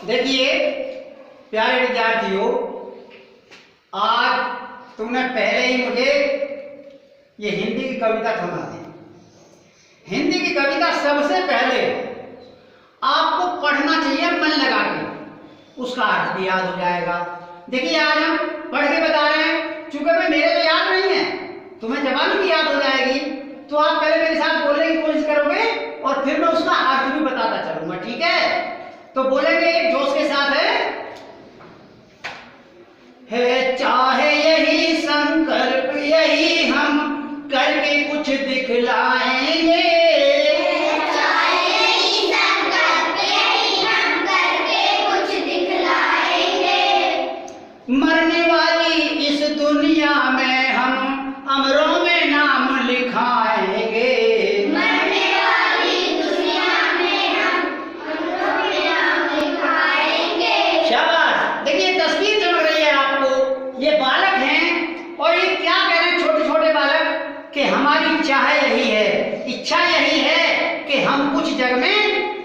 देखिए प्यारे विद्यार्थियों, आज तुमने पहले ही मुझे ये हिंदी की कविता सुना दी। हिंदी की कविता सबसे पहले आपको पढ़ना चाहिए मन लगा के, उसका अर्थ भी याद हो जाएगा। देखिए आज हम पढ़ के बता रहे हैं, चूंकि मैं मेरे तो याद नहीं है, तुम्हें जबानी भी याद हो जाएगी, तो आप पहले मेरे साथ बोलने की कोशिश करोगे और फिर मैं उसका अर्थ भी बताता चलूंगा, ठीक है? तो बोलेंगे एक जोश के साथ, है चाहे यही संकल्प यही हम करके कुछ दिखलाएंगे, मरने वाली इस दुनिया में हम अमरों में नाम लिखाएंगे, मरने वाली दुनिया में हम अमरों में नाम लिखाएंगे। शाबाश। देखिए तस्वीर चमक रही है आपको, ये बालक हैं और ये क्या कह रहे हैं, छोटे छोटे बालक, कि हमारी चाह यही है, इच्छा यही है कि हम कुछ जग में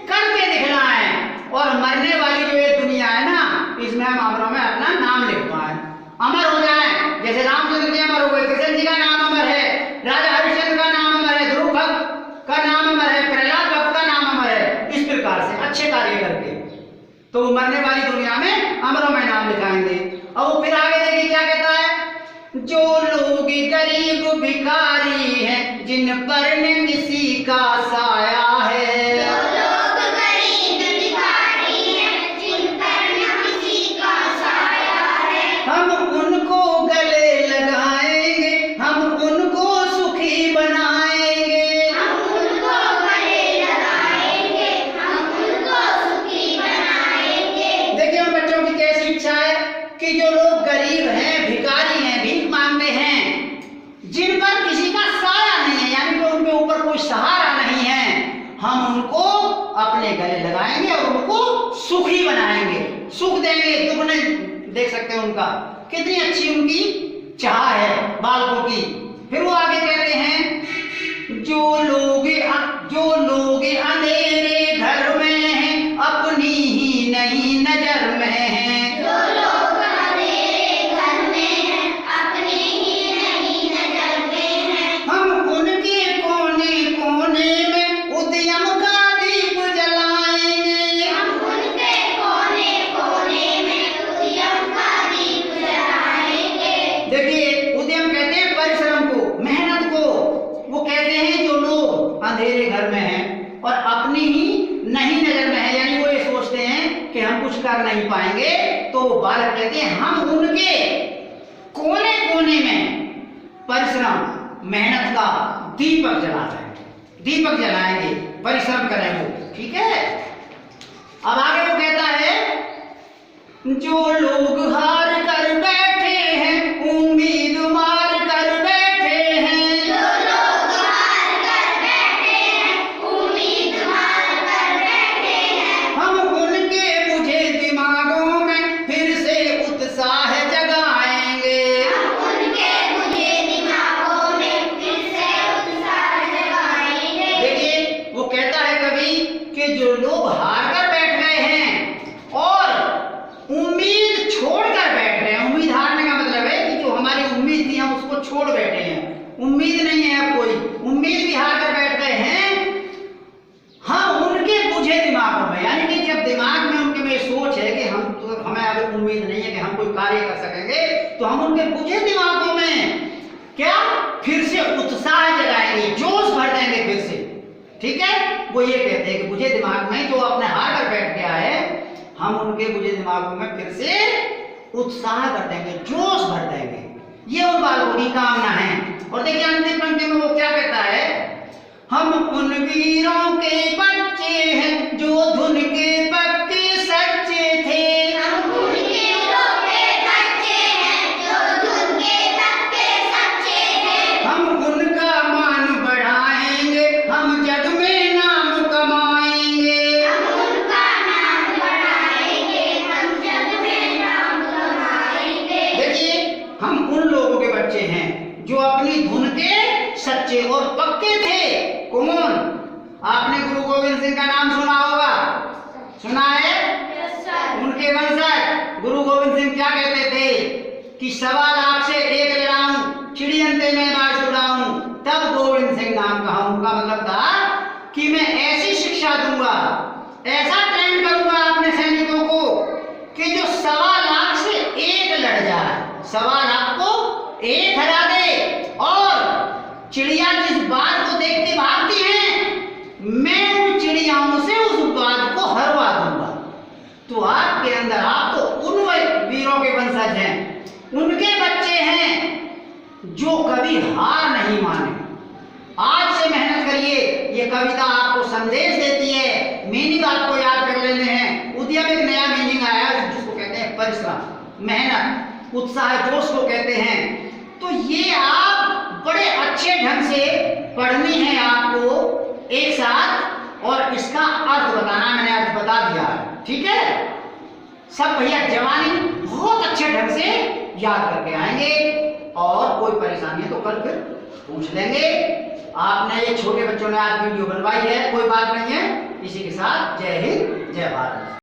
करके दिखलाएं और मरने वाली जो ये दुनिया है ना, इसमें हम अमरों में अपना नाम लिखवाएं, अमर हो जाएं। जैसे रामचंद्र जी अमर हो गए, कृष्ण जी का नाम अमर है, राजा हरिश्चंद्र का नाम अमर है, ध्रुव भक्त का नाम अमर है, प्रहलाद भक्त का नाम अमर है। इस प्रकार से अच्छे कार्य करके तो मरने वाली दुनिया में अमरों में नाम लिखाएंगे। और वो फिर आगे देखिए क्या कहता है, जो लोग गरीब भिखारी हैं जिन पर न किसी का साया है, हम उनको गले लगाएंगे, हम उनको सुखी बनाएंगे, हम उनको गले लगाएंगे, हम उनको सुखी बनाएंगे। देखिए उन बच्चों की कैसी इच्छा है कि जो लोग गरीब हैं, भिखारी हैं, भीख मांगते हैं, जिन पर किसी का साया नहीं है, यानी कि उनके ऊपर कोई सहारा नहीं है, हम उनको अपने गले लगाएंगे और उनको सुखी बनाएंगे, सुख देंगे, दुख नहीं देख सकते उनका। कितनी अच्छी उनकी चाह है बालकों की। फिर वो आगे कहते हैं, जो लोग अंधेरे घर में हैं अपनी ही नहीं नजर में हैं, जो लोग अंधेरे घर में हैं अपनी ही नहीं नजर में हैं, हम उनके कोने कोने में उद्यम का दीप जलाएंगे, हम उनके कोने कोने में उद्यम का दीप जलाएंगे। देखिए उद्यम कहते हैं परिश्रम को, मेहनत को। वो कहते हैं जो लोग अंधेरे घर में हैं और अपनी ही नहीं नजर में है, यानी वो ये सोचते हैं कि हम कुछ कर नहीं पाएंगे, तो बालक कहते हैं हम उनके कोने कोने में परिश्रम मेहनत का दीपक जलाएंगे, परिश्रम करें वो, ठीक है? अब आगे वो कहता है, जो लोग हार कर बैठे हैं उम्मीद मार कर बैठे हैं, जो लोग हार कर बैठे हैं उम्मीद मार कर बैठे हैं, हम उनके बुझे दिमागों में फिर से उत्साह जगाएंगे, हम उनके बुझे दिमागों में फिर से उत्साह जगाएंगे। देखिए वो कहता है कवि कि जो लोग हार कर बैठ गए हैं और उम्मीद छोड़कर बैठ रहे हैं, उम्मीद हारने का मतलब है कि जो हमारी उम्मीद थी हम उसको छोड़ बैठे हैं, उम्मीद नहीं है अब कोई, उम्मीद भी हार कर बैठ गए हैं, हम उनके बुझे दिमागों में, यानी कि जब दिमाग में उनके में सोच है कि हमें अब उम्मीद नहीं है कि हम कोई कार्य कर सकेंगे, तो हम उनके बुझे दिमागों में क्या फिर से उत्साह जगाएंगे, जोश भर देंगे फिर से, ठीक है? वो ये कहते हैं कि बुझे दिमाग में जो अपने हार कर बैठ गया है, हम उनके बुझे दिमागों में फिर से उत्साह कर देंगे, जोश भर देंगे। ये उन बालकों की कामना है। और देखिए अंतिम पंक्ति में वो क्या कहता है, हम उन वीरों के बच्चे हैं जो धुन के पक्के सच्चे थे, हम उनके वीरों के बच्चे हैं जो धुन के पक्के सच्चे थे, हम उनका मान बढ़ाएंगे, हम जग में नाम कमाएंगे, हम उनका नाम बढ़ाएंगे, हम जग में नाम कमाएंगे। देखिए हम उन लोगों के बच्चे हैं जो अपनी धुन के सच्चे और पक्के थे। कौन? आपने गुरु गोविंद सिंह का नाम सुना होगा, सुना के वंशज गुरु गोविंद सिंह क्या कहते थे कि 1.25 लाख से 1 लड़ाऊं, चिड़ियंते में बाढ़ छुड़ाऊं, तब गोविंद सिंह नाम कहूं। का मतलब था कि मैं ऐसी शिक्षा दूंगा, ऐसा ट्रेन करूंगा अपने सैनिकों को कि जो 1.25 लाख से 1 लड़ जाए, 1.25 लाख को 1 हरा दे। और चिड़िया जिस बात को देख के भागती हैं, मैं उन चिड़ियाओं से उस बात को हरवा दूंगा। तो आपके अंदर, आप तो उन वीरों के वंशज हैं, उनके बच्चे हैं जो कभी हार नहीं माने। आज से मेहनत करिए। ये कविता आपको संदेश देती है, मीनिंग आपको याद कर लेने हैं। उद्यम एक नया मीनिंग आया जिसको कहते हैं परिश्रम, मेहनत, उत्साह, जोश को कहते हैं। तो ये आप बड़े अच्छे ढंग से पढ़नी है आपको एक साथ, और इसका अर्थ बताना, मैंने अर्थ बता दिया है, ठीक है। सब भैया जवानी बहुत अच्छे ढंग से याद करके आएंगे, और कोई परेशानी है तो कल फिर पूछ लेंगे। आपने ये छोटे बच्चों ने आज वीडियो बनवाई है, कोई बात नहीं है। इसी के साथ जय हिंद, जय भारत।